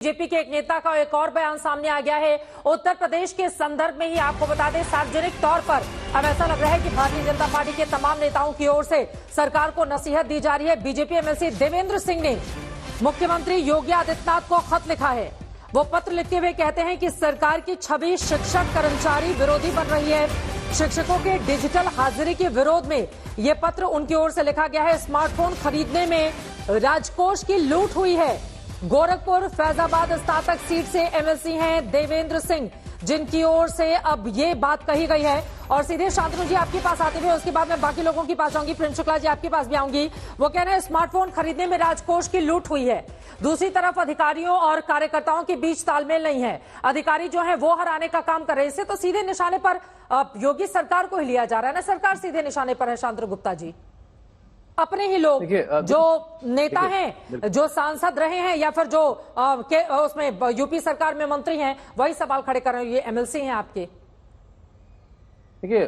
BJP के एक नेता का एक और बयान सामने आ गया है। उत्तर प्रदेश के संदर्भ में ही आपको बता दें, सार्वजनिक तौर पर अब ऐसा लग रहा है कि भारतीय जनता पार्टी के तमाम नेताओं की ओर से सरकार को नसीहत दी जा रही है। बीजेपी एमएलसी देवेंद्र सिंह ने मुख्यमंत्री योगी आदित्यनाथ को खत लिखा है। वो पत्र लिखते हुए कहते हैं कि सरकार की छवि शिक्षक कर्मचारी विरोधी बन रही है। शिक्षकों के डिजिटल हाजिरी के विरोध में ये पत्र उनकी ओर से लिखा गया है। स्मार्टफोन खरीदने में राजकोष की लूट हुई है। गोरखपुर फैजाबाद स्नातक सीट से एमएलसी हैं देवेंद्र सिंह, जिनकी ओर से अब ये बात कही गई है। और सीधे शांतनु जी आपके पास आते हुए उसके बाद मैं बाकी लोगों के पास आऊंगी, प्रिंस शुक्ला जी आपके पास भी आऊंगी। वो कह रहे हैं स्मार्टफोन खरीदने में राजकोष की लूट हुई है। दूसरी तरफ अधिकारियों और कार्यकर्ताओं के बीच तालमेल नहीं है। अधिकारी जो है वो हराने का काम कर रहे हैं। इससे तो सीधे निशाने पर योगी सरकार को ही लिया जा रहा है ना, सरकार सीधे निशाने पर है। शांतनु गुप्ता जी, अपने ही लोग जो नेता हैं, जो सांसद रहे हैं या फिर जो उसमें यूपी सरकार में मंत्री हैं, वही सवाल खड़े कर रहे हैं। ये एमएलसी हैं आपके। देखिए,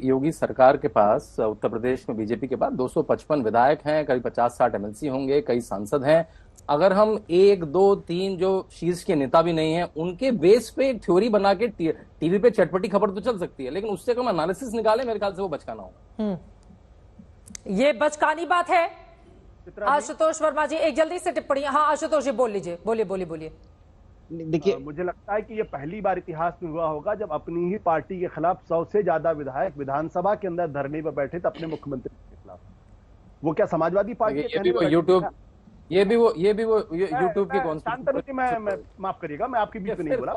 योगी सरकार के पास उत्तर प्रदेश में बीजेपी के पास 255 विधायक हैं, करीब 50-60 एमएलसी होंगे, कई सांसद हैं। अगर हम 1, 2, 3 जो शीर्ष के नेता भी नहीं है उनके बेस पे एक थ्योरी बना के टीवी पे चटपटी खबर तो चल सकती है, लेकिन उससे कम एनालिसिस निकाले, मेरे ख्याल से वो बचकाना होगा। ये बचकानी बात है। आशुतोष वर्मा जी एक जल्दी से टिप्पणी। हाँ आशुतोष जी बोल लीजिए, बोलिए। देखिए, मुझे लगता है कि ये पहली बार इतिहास में हुआ होगा जब अपनी ही पार्टी के खिलाफ 100 से ज्यादा विधायक विधानसभा के अंदर धरने पर बैठे थे अपने मुख्यमंत्री के खिलाफ। वो क्या समाजवादी पार्टी ये भी वो यूट्यूब की शांतनु जी, मैं माफ करिएगा, मैं आपके बीच में नहीं बोला।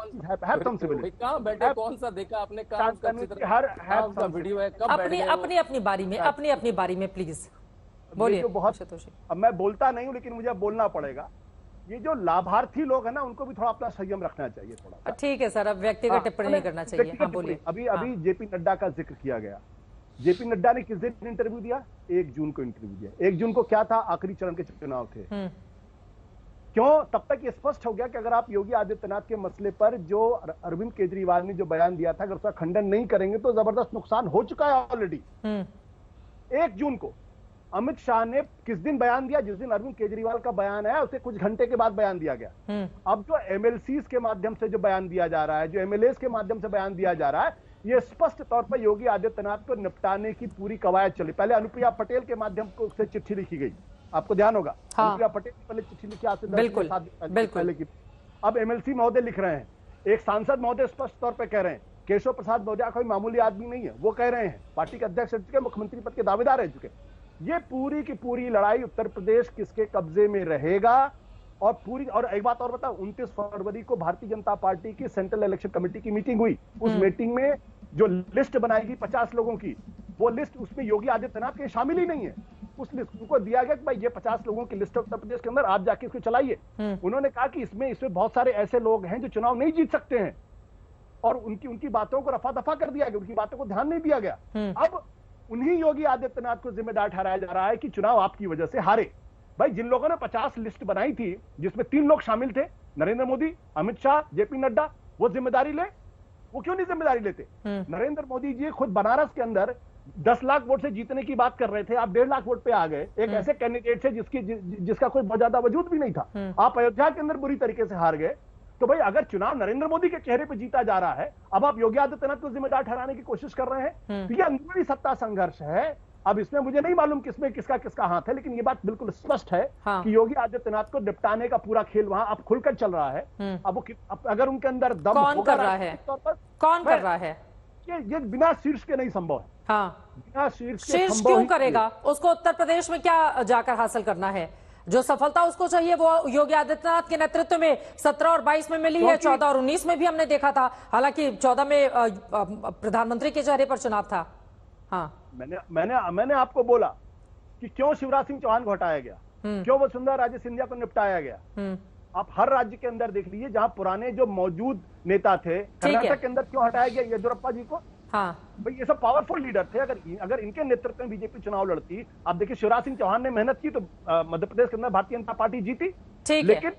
कहाँ बैठे, कौन सा देखा आपने, हर वीडियो है, कब अपनी बारी में प्लीज बोलिए। अब मैं बोलता नहीं हूँ लेकिन मुझे बोलना पड़ेगा। ये जो लाभार्थी लोग हैं ना, उनको भी थोड़ा अपना संयम रखना चाहिए थोड़ा। ठीक है सर, अब व्यक्तिगत टिप्पणी नहीं करना चाहिए। हाँ बोलिए। अभी जेपी नड्डा का जिक्र किया गया। जेपी नड्डा ने किस दिन इंटरव्यू दिया? 1 जून को इंटरव्यू दिया। 1 जून को क्या था? आखिरी चरण के चुनाव थे। क्यों? तब तक ये स्पष्ट हो गया कि अगर आप योगी आदित्यनाथ के मसले पर जो अरविंद केजरीवाल ने जो बयान दिया था, अगर उसका खंडन नहीं करेंगे तो जबरदस्त नुकसान हो चुका है ऑलरेडी। 1 जून को अमित शाह ने किस दिन बयान दिया? जिस दिन अरविंद केजरीवाल का बयान आया उससे कुछ घंटे के बाद बयान दिया गया। अब जो एमएलसीज के माध्यम से जो बयान दिया जा रहा है, जो एमएलएस के माध्यम से बयान दिया जा रहा है, ये स्पष्ट तौर पर योगी आदित्यनाथ को निपटाने की पूरी कवायद चली। पहले अनुप्रिया पटेल के माध्यम से चिट्ठी लिखी गई, आपको ध्यान होगा। अनुप्रिया पटेल पहले चिट्ठी लिखी आज से 10 साल पहले की। अब एमएलसी महोदय लिख रहे हैं। एक सांसद महोदय स्पष्ट तौर पर कह रहे हैं, केशव प्रसाद महोदय कोई मामूली आदमी नहीं है, वो कह रहे हैं पार्टी के अध्यक्ष रह चुके, मुख्यमंत्री पद के दावेदार रह चुके। ये पूरी की पूरी लड़ाई उत्तर प्रदेश किसके कब्जे में रहेगा। और एक बात और बताओ, 29 फरवरी को भारतीय जनता पार्टी की सेंट्रल इलेक्शन कमेटी की मीटिंग हुई। उस मीटिंग में जो लिस्ट बनाएगी 50 लोगों की, वो लिस्ट उसमें योगी आदित्यनाथ के शामिल ही नहीं है। उस लिस्ट को दिया गया कि भाई ये 50 लोगों की लिस्ट उत्तर प्रदेश के अंदर आप जाके इसको चलाइए। उन्होंने कहा कि इसमें बहुत सारे ऐसे लोग हैं जो चुनाव नहीं जीत सकते हैं, और उनकी बातों को रफा दफा कर दिया गया, उनकी बातों को ध्यान नहीं दिया गया। अब उन्हीं योगी आदित्यनाथ को जिम्मेदार ठहराया जा रहा है कि चुनाव आपकी वजह से हारे। भाई जिन लोगों ने 50 लिस्ट बनाई थी, जिसमें 3 लोग शामिल थे, नरेंद्र मोदी, अमित शाह, जेपी नड्डा, वो जिम्मेदारी ले? वो क्यों नहीं जिम्मेदारी लेते? नरेंद्र मोदी जी खुद बनारस के अंदर 10 लाख वोट से जीतने की बात कर रहे थे, आप 1.5 लाख वोट पे आ गए। एक ऐसे कैंडिडेट से जिसका कोई बहुत ज्यादा वजूद भी नहीं था। आप अयोध्या के अंदर बुरी तरीके से हार गए। तो भाई अगर चुनाव नरेंद्र मोदी के चेहरे पर जीता जा रहा है, अब आप योगी आदित्यनाथ को जिम्मेदार ठहराने की कोशिश कर रहे हैं। तो ये अंदरूनी सत्ता संघर्ष है। अब इसमें मुझे नहीं मालूम किसमें किसका हाथ है, लेकिन ये बात बिल्कुल स्पष्ट है कि योगी आदित्यनाथ को निपटाने का पूरा खेल वहां अब खुलकर चल रहा है। अब अगर उनके अंदर दम कौन कर रहा है, कौन कर रहा है? ये बिना शीर्ष के नहीं संभव है। बिना शीर्ष क्यों करेगा? उसको उत्तर प्रदेश में क्या जाकर हासिल करना है? जो सफलता उसको चाहिए वो योगी आदित्यनाथ के नेतृत्व में 17 और 22 में मिली है, 14 और 19 में भी हमने देखा था। हालांकि 14 में प्रधानमंत्री के चेहरे पर चुनाव था। हाँ, मैंने आपको बोला कि क्यों शिवराज सिंह चौहान को हटाया गया, क्यों वसुंधरा राजे सिंधिया को निपटाया गया। आप हर राज्य के अंदर देख लीजिए, जहां पुराने जो मौजूद नेता थे, कर्नाटक के अंदर क्यों हटाया गया येदियुरप्पा जी को। भाई ये सब पावरफुल लीडर थे। अगर इनके नेतृत्व में बीजेपी चुनाव लड़ती, आप देखिए शिवराज सिंह चौहान ने मेहनत की तो मध्य प्रदेश के अंदर भारतीय जनता पार्टी जीती। लेकिन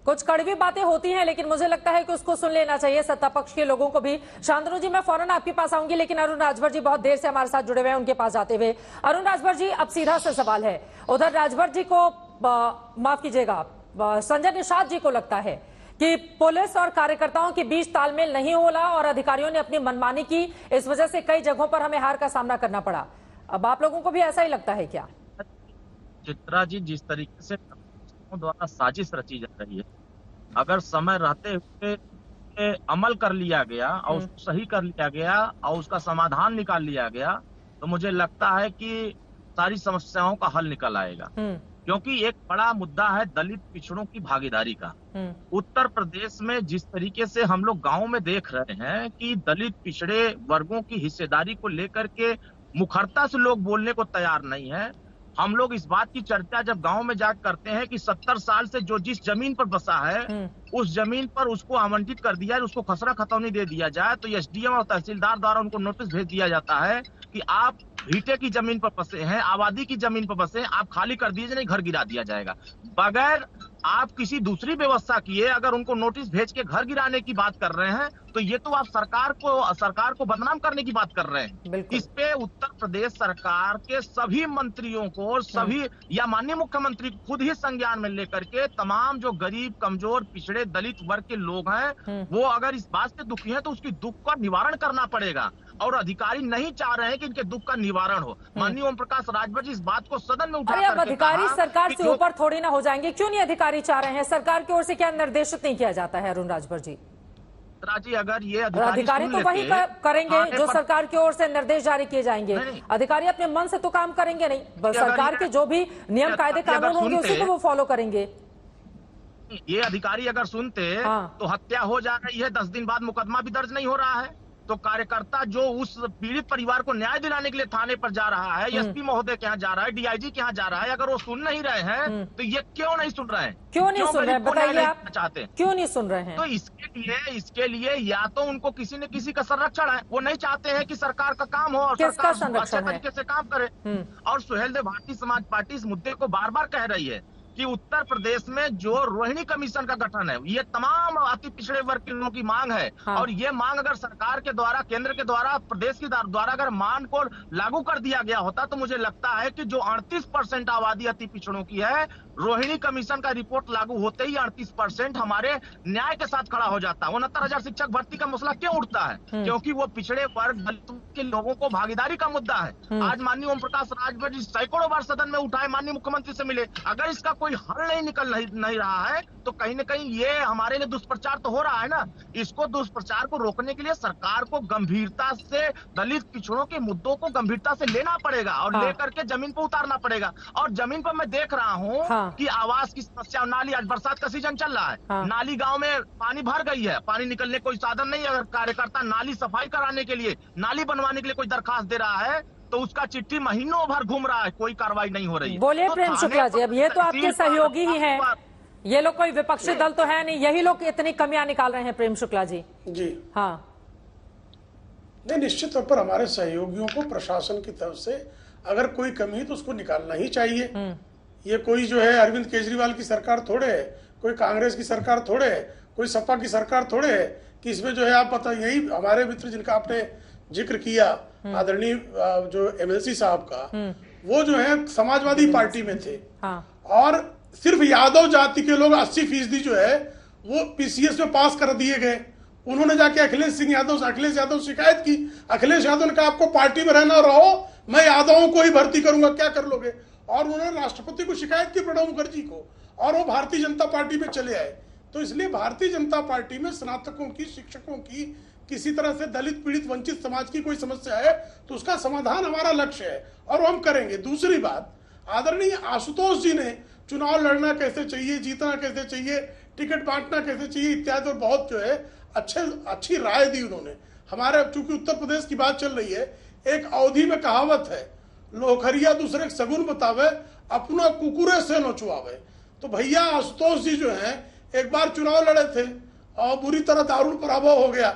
कुछ कड़वी बातें होती हैं, लेकिन मुझे लगता है कि उसको सुन लेना चाहिए सत्ता पक्ष के लोगों को भी। शांतनु जी मैं फौरन आपके पास आऊंगी, लेकिन अरुण राजभर जी बहुत देर से हमारे साथ जुड़े हुए हैं, उनके पास आते हुए। अरुण राजभर जी, अब सीधा सा सवाल है, उधर राजभर जी को माफ कीजिएगा, संजय निषाद जी को लगता है कि पुलिस और कार्यकर्ताओं के बीच तालमेल नहीं होला और अधिकारियों ने अपनी मनमानी की, इस वजह से कई जगहों पर हमें हार का सामना करना पड़ा। अब आप लोगों को भी ऐसा ही लगता है क्या? चित्रा जी, जिस तरीके से द्वारा साजिश रची जा रही है, अगर समय रहते हुए अमल कर लिया गया और उसको सही कर लिया गया और उसका समाधान निकाल लिया गया, तो मुझे लगता है कि सारी समस्याओं का हल निकल आएगा। क्योंकि एक बड़ा मुद्दा है दलित पिछड़ों की भागीदारी का। उत्तर प्रदेश में जिस तरीके से हम लोग गांव में देख रहे हैं कि दलित पिछड़े वर्गों की हिस्सेदारी को लेकर के मुखरता से लोग बोलने को तैयार नहीं है। हम लोग इस बात की चर्चा जब गांव में जाकर करते हैं कि 70 साल से जो जिस जमीन पर बसा है उस जमीन पर उसको आवंटित कर दिया, उसको खसरा खतौनी दे दिया जाए, तो एसडीएम और तहसीलदार द्वारा उनको नोटिस भेज दिया जाता है कि आप भीटे की जमीन पर बसे हैं, आबादी की जमीन पर बसे हैं, आप खाली कर दीजिए, नहीं घर गिरा दिया जाएगा। बगैर आप किसी दूसरी व्यवस्था किए अगर उनको नोटिस भेज के घर गिराने की बात कर रहे हैं, तो ये तो आप सरकार को बदनाम करने की बात कर रहे हैं। इस पे उत्तर प्रदेश सरकार के सभी मंत्रियों को और सभी या माननीय मुख्यमंत्री खुद ही संज्ञान में लेकर के तमाम जो गरीब, कमजोर, पिछड़े, दलित वर्ग के लोग हैं वो अगर इस बात से दुखी हैं तो उसकी दुख का निवारण करना पड़ेगा। और अधिकारी नहीं चाह रहे हैं कि इनके दुख का निवारण हो। माननीय ओम प्रकाश राजभर जी इस बात को सदन में उठा अब अधिकारी सरकार से ऊपर थोड़ी ना हो जाएंगे? क्यों नहीं अधिकारी चाह रहे हैं? सरकार की ओर से क्या निर्देशित नहीं किया जाता है अरुण राजभर जी? जी, अगर ये अधिकारी तो वही करेंगे जो सरकार की ओर से निर्देश जारी किए जाएंगे। अधिकारी अपने मन से तो काम करेंगे नहीं, सरकार के जो भी नियम कायदे कानून होंगे उसी को वो फॉलो करेंगे। ये अधिकारी अगर सुनते तो हत्या हो जा रही है, 10 दिन बाद मुकदमा भी दर्ज नहीं हो रहा है, तो कार्यकर्ता जो उस पीड़ित परिवार को न्याय दिलाने के लिए थाने पर जा रहा है, एसपी महोदय के यहाँ जा रहा है, डीआईजी के यहाँ जा रहा है, अगर वो सुन नहीं रहे हैं तो ये क्यों नहीं सुन रहे हैं? क्यों नहीं सुन रहे हैं बताइए आप, चाहते हैं क्यों नहीं सुन रहे हैं? तो इसके लिए या तो उनको किसी न किसी का संरक्षण है, वो नहीं चाहते हैं कि सरकार का काम हो और सरकार अच्छे तरीके से काम करे। और सुहेल देव भारतीय समाज पार्टी इस मुद्दे को बार बार कह रही है कि उत्तर प्रदेश में जो रोहिणी कमीशन का गठन है, ये तमाम अति पिछड़े वर्ग के लोगों की मांग है। और ये मांग अगर सरकार के द्वारा, केंद्र के द्वारा, प्रदेश के द्वारा अगर मांग को लागू कर दिया गया होता तो मुझे लगता है कि जो 38% आबादी अति पिछड़ों की है, रोहिणी कमीशन का रिपोर्ट लागू होते ही 38% हमारे न्याय के साथ खड़ा हो जाता है। 69,000 शिक्षक भर्ती का मसला क्यों उठता है? क्योंकि वो पिछड़े वर्ग दलितों के लोगों को भागीदारी का मुद्दा है। आज माननीय ओम प्रकाश राजभर जी सैकड़ों बार सदन में उठाए, माननीय मुख्यमंत्री से मिले, अगर इसका कोई हल नहीं रहा है तो कहीं न कहीं ये हमारे लिए दुष्प्रचार तो हो रहा है ना। इसको दुष्प्रचार को रोकने के लिए सरकार को गंभीरता से दलित पिछड़ों के मुद्दों को गंभीरता से लेना पड़ेगा और लेकर के जमीन पर उतारना पड़ेगा। और जमीन पर मैं देख रहा हूँ कि आवास की समस्या, नाली, आज बरसात का सीजन चल रहा है, नाली गांव में पानी भर गई है, पानी निकलने कोई साधन नहीं है। अगर कार्यकर्ता नाली सफाई कराने के लिए, नाली बनवाने के लिए कोई दरखास्त दे रहा है तो उसका चिट्ठी महीनों भर घूम रहा है, कोई कार्रवाई नहीं हो रही है। बोलिए प्रेम शुक्ला जी, अब ये तो आपके सहयोगी ही हैं, ये लोग कोई विपक्षी दल तो है नहीं, यही लोग इतनी कमियां निकाल रहे हैं। प्रेम शुक्ला जी जी हाँ, नहीं, निश्चित तौर पर हमारे सहयोगियों को प्रशासन की तरफ से अगर कोई कमी है तो उसको निकालना ही चाहिए। ये कोई जो है अरविंद केजरीवाल की सरकार थोड़े है, कोई कांग्रेस की सरकार थोड़े है, कोई सपा की सरकार थोड़े है कि इसमें जो है आप पता, यही हमारे मित्र जिनका आपने जिक्र किया, आदरणीय जो एमएलसी साहब का, वो जो है समाजवादी पार्टी में थे और सिर्फ यादव जाति के लोग 80% जो है वो पीसीएस में पास कर दिए गए। उन्होंने जाके अखिलेश यादव से शिकायत की। अखिलेश यादव ने कहा आपको पार्टी में रहना रहो, मैं यादवों को ही भर्ती करूंगा, क्या कर लोगे? और उन्होंने राष्ट्रपति को शिकायत की, प्रणब मुखर्जी को, और वो भारतीय जनता पार्टी में चले आए। तो इसलिए भारतीय जनता पार्टी में स्नातकों की, शिक्षकों की, किसी तरह से दलित, पीड़ित, वंचित समाज की कोई समस्या है तो उसका समाधान हमारा लक्ष्य है और वो हम करेंगे। दूसरी बात, आदरणीय आशुतोष जी ने चुनाव लड़ना कैसे चाहिए, जीतना कैसे चाहिए, टिकट बांटना कैसे चाहिए इत्यादि और बहुत जो है अच्छी राय दी उन्होंने। हमारे चूंकि उत्तर प्रदेश की बात चल रही है, एक अवधि में कहावत है, लोखरिया दूसरे सगुन बतावे, अपना कुकुरे से नोचवावे। तो भैया आशुतोष जी जो है एक बार चुनाव लड़े थे और बुरी तरह दारुण पराभव हो गया,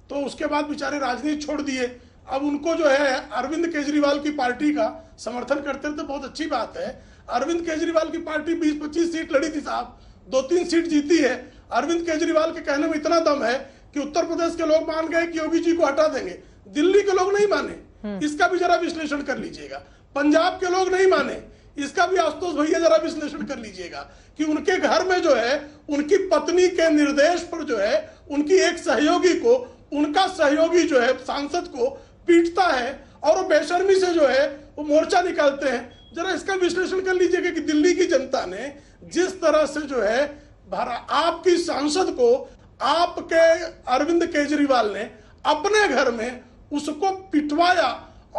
तो उसके बाद बेचारे राजनीति छोड़ दिए। अब उनको जो है अरविंद केजरीवाल की पार्टी का समर्थन करते थे, बहुत अच्छी बात है। अरविंद केजरीवाल की पार्टी 20-25 सीट लड़ी थी साहब, 2-3 सीट जीती है। अरविंद केजरीवाल के कहने में इतना दम है कि उत्तर प्रदेश के लोग मान गए कि योगी जी को हटा देंगे, दिल्ली के लोग नहीं माने, इसका भी जरा विश्लेषण कर लीजिएगा। पंजाब के लोग नहीं माने, इसका भी आशुतोष भैया जरा विश्लेषण कर लीजिएगा कि उनके घर में जो है उनकी पत्नी के निर्देश पर जो है उनकी एक सहयोगी को, उनका सहयोगी जो है सांसद को पीटता है और वो बेशर्मी से जो है वो मोर्चा निकालते हैं। जरा इसका विश्लेषण कर लीजिएगा कि दिल्ली की जनता ने जिस तरह से जो है आपकी सांसद को आपके अरविंद केजरीवाल ने अपने घर में उसको पिटवाया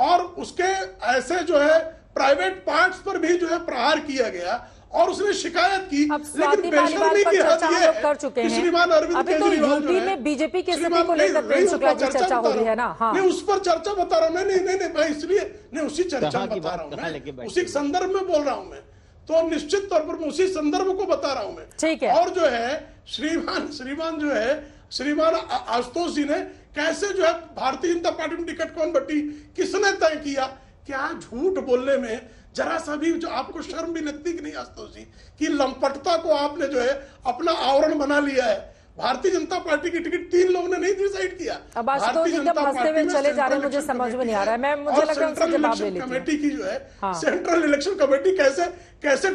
और उसके ऐसे जो है प्राइवेट पार्ट्स पर भी जो है प्रहार किया गया और उसने शिकायत की। लेकिन बेशर्मी की हद ये है कर चुके हैं। श्रीमान अरविंद केजरीवाल जो है बीजेपी के स्थिति को लेकर प्रेम शुक्ला जी चर्चा हो रही है ना। हाँ, नहीं उस पर चर्चा बता रहा हूँ। नहीं मैं इसलिए नहीं उसी चर्चा में बता रहा हूँ, मैं उसी संदर्भ में बोल रहा हूँ मैं, तो निश्चित तौर पर मैं उसी संदर्भ को बता रहा हूँ मैं। ठीक है। और जो है श्रीमान आशुतोष जी ने कैसे जो है भारतीय जनता पार्टी में टिकट कौन बटी, किसने तय किया, क्या झूठ बोलने में जरा सा भी जो आपको शर्म भी लगती कि नहीं आशुतोष जी, कि लंपटता को आपने जो है अपना आवरण बना लिया है। भारतीय जनता पार्टी की टिकट 3 लोगों ने नहीं डिसाइड किया। अब आशुतोष जी जब हंसते हुए चले जा रहे हैं, मुझे समझ में नहीं आ रहा है। मुझे लग रहा है उनसे जवाब ले लेती हूं। कमेटी की जो है सेंट्रल इलेक्शन कमेटी कैसे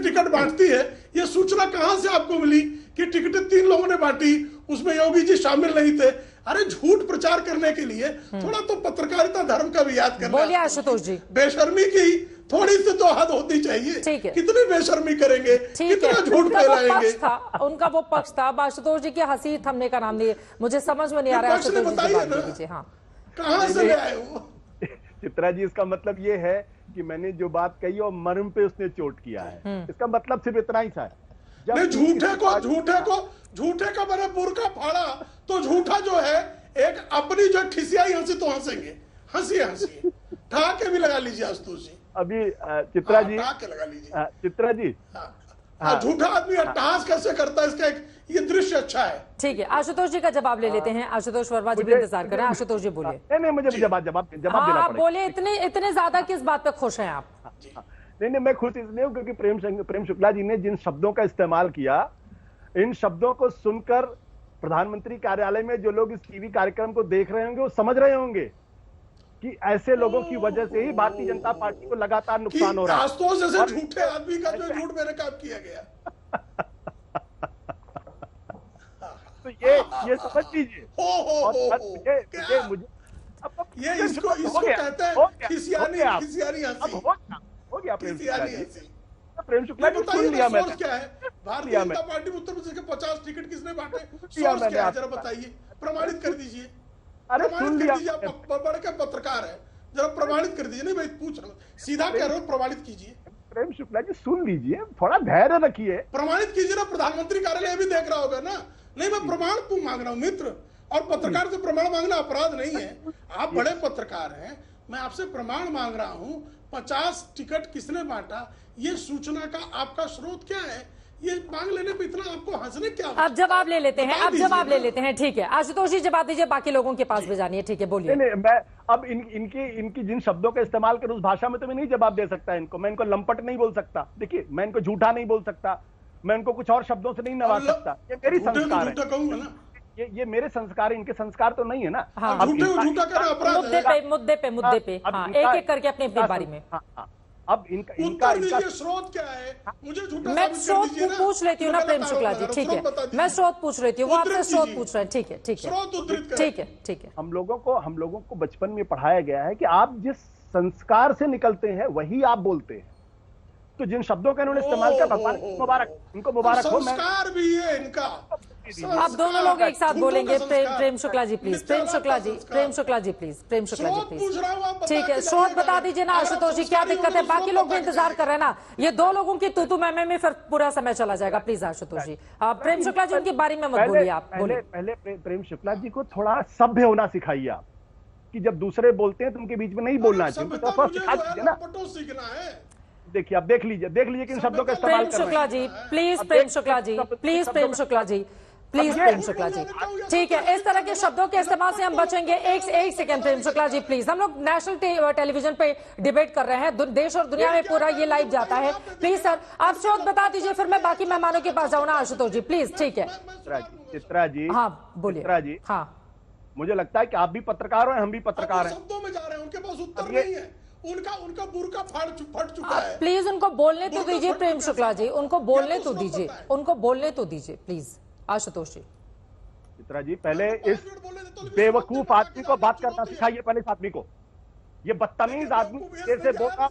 टिकट बांटती है, ये सूचना कहां से आपको मिली कि टिकटें 3 लोगों ने बांटी, उसमें योगी जी शामिल नहीं थे? अरे झूठ प्रचार करने के लिए थोड़ा तो पत्रकारिता धर्म का भी याद करना। बोलिए आशुतोष जी। बेशर्मी की थोड़ी सी तो हद होती चाहिए। ठीक है। कितनी बेशर्मी करेंगे, कितना झूठ फैलाएंगे। उनका वो पक्ष था। आशुतोष जी की हंसी थमने का नाम नहीं, मुझे समझ में नहीं आ रहा है। आशुतोष जी जवाब दे दीजिए। हाँ, कहां से ले आए हो? चित्रा जी, इसका मतलब ये है कि मैंने जो बात कही और मर्म पे उसने चोट किया है। इसका मतलब सिर्फ इतना ही था। जब झूठे का मैंने बुर्का फाड़ा तो झूठा जो है एक अपनी जो खिसियाई हंसी तो हंसेंगे, हंसी ठहाके भी लगा लीजिए आशुतोष जी। अभी चित्रा जी लगा लीजिए चित्रा जी, झूठा आदमी अट्टहास कैसे करता है, इसका एक ये दृश्य अच्छा है। ठीक है, आशुतोष जी का जवाब ले लेते हैं। आशुतोष वर्मा जी भी इंतजार कर रहे हैं। आशुतोष जी बोलिए। नहीं मुझे जवाब देना पड़ेगा। आप बोले इतने ज्यादा किस बात पे खुश हैं आप? नहीं मैं खुश इसलिए हूं क्योंकि प्रेम शुक्ला जी ने जिन शब्दों का इस्तेमाल किया, इन शब्दों को सुनकर प्रधानमंत्री कार्यालय में जो लोग इस टीवी कार्यक्रम को देख रहे होंगे वो समझ रहे होंगे कि ऐसे लोगों की वजह से ही भारतीय जनता पार्टी को लगातार नुकसान हो रहा है। आशुतोष जैसे झूठे आदमी का जो झूठ मेरे काम किया गया, तो ये समझ लीजिए। ये इसको कहते हैं खिसियानी हंसी। हो गया प्रेम शुक्ला जी। प्रेम शुक्ला जी सुन लिया मैंने। क्या है भारतीय जनता पार्टी में उत्तर प्रदेश के 50 टिकट किसने बांटे? सोर्स क्या है जरा बताइए, प्रमाणित कर दीजिए। अरे सुन लिया, आप बड़े के पत्रकार है, जरा प्रमाणित कर दीजिए। नहीं भाई पूछ रहा हूँ, सीधा कह रहा हूँ, प्रमाणित कीजिए। प्रेम शुक्ला जी सुन लीजिए, थोड़ा धैर्य रखिए, प्रमाणित कीजिए ना। प्रधानमंत्री कार्यालय भी देख रहा होगा ना। नहीं मैं प्रमाण मांग रहा हूँ मित्र, और पत्रकार से प्रमाण मांगना अपराध नहीं है। आप बड़े पत्रकार हैं, मैं आपसे प्रमाण मांग रहा हूँ। 50 टिकट किसने बांटा, ये सूचना का आपका स्रोत क्या है? ये मांग लेने पे इतना आपको हंसने क्या? अब जवाब ले लेते हैं। ठीक है आशुतोष जी जवाब दीजिए, बाकी लोगों के पास भी जानिए। ठीक है बोलिए। नहीं मैं अब इनकी जिन शब्दों का इस्तेमाल कर उस भाषा में तो मैं नहीं जवाब दे सकता इनको। मैं इनको लंपट नहीं बोल सकता, देखिए मैं इनको झूठा नहीं बोल सकता, मैं इनको कुछ और शब्दों से नहीं नवाज सकता। ये मेरी संस्कार है, ये मेरे संस्कार, इनके संस्कार तो नहीं है ना। हाँ, मुद्दे पे एक एक करके अपनी बारी में। अब इनका स्रोत क्या है? मुझे झूठा मैं स्रोत पूछ लेती हूँ ना प्रेम शुक्ला जी। ठीक है, मैं स्रोत पूछ लेती हूँ, वो आपसे स्रोत पूछ रहे हैं। ठीक है। हम लोगों को बचपन में पढ़ाया गया है कि आप जिस संस्कार से निकलते हैं वही आप बोलते हैं। तो जिन शब्दों का इन्होंने इस्तेमाल किया, भगवान उनको मुबारक हो। संस्कार भी है इनका। आप दोनों लोग एक साथ बोलेंगे। Prem Shukla ji please, Prem Shukla ji please. ठीक है, स्रोत बता दीजिए ना आशुतोष जी, क्या दिक्कत है? बाकी लोग भी इंतजार कर रहे हैं ना। ये 2 लोगों की तू में फिर पूरा समय चला जाएगा। प्लीज आशुतोष जी। प्रेम शुक्ला जी उनकी बारी में मत बोलिए। आप बोलिए। पहले प्रेम शुक्ला जी को थोड़ा सभ्य होना सिखाइए आप, कि जब दूसरे बोलते हैं तो उनके बीच में नहीं बोलना चाहिए। तो सिखा दीजिए ना। देखिए आप देख लीजिए किन शब्दों का इस्तेमाल कर रहे हैं। Prem Shukla ji please, Prem Shukla ji please, Prem Shukla ji please, Prem Shukla ji. ठीक है, इस तरह के शब्दों के इस्तेमाल से हम बचेंगे। एक सेकंड प्रेम शुक्ला जी प्लीज। हम लोग नेशनल टेलीविजन पे डिबेट कर रहे हैं, देश और दुनिया में पूरा ये लाइव जाता है। प्लीज सर आप स्रोत बता दीजिए, फिर मैं बाकी मेहमानों के पास जाऊँ ना आशुतोष जी प्लीज। ठीक है चित्रा जी। हाँ बोलिए। चित्रा जी, हाँ मुझे लगता है कि आप भी पत्रकार हो, हम भी पत्रकार हैं। शब्दों में जा रहे हैं, उनके पास उत्तर नहीं है। उनका बुर्का फट चुका है। प्लीज उनको बोलने तो दीजिए प्रेम शुक्ला जी, उनको बोलने तो दीजिए, उनको बोलने तो दीजिए प्लीज। आशुतोष जी। चित्रा जी, पहले इस बेवकूफ आदमी को बात करना सिखाइए, पहले इस आदमी को। ये बदतमीज आदमी जैसे बोलना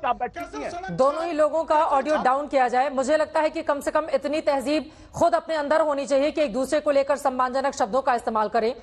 आप बैठी हैं। दोनों ही लोगों का ऑडियो डाउन किया जाए। मुझे लगता है कि कम से कम इतनी तहजीब खुद अपने अंदर होनी चाहिए कि एक दूसरे को लेकर सम्मानजनक शब्दों का इस्तेमाल करें।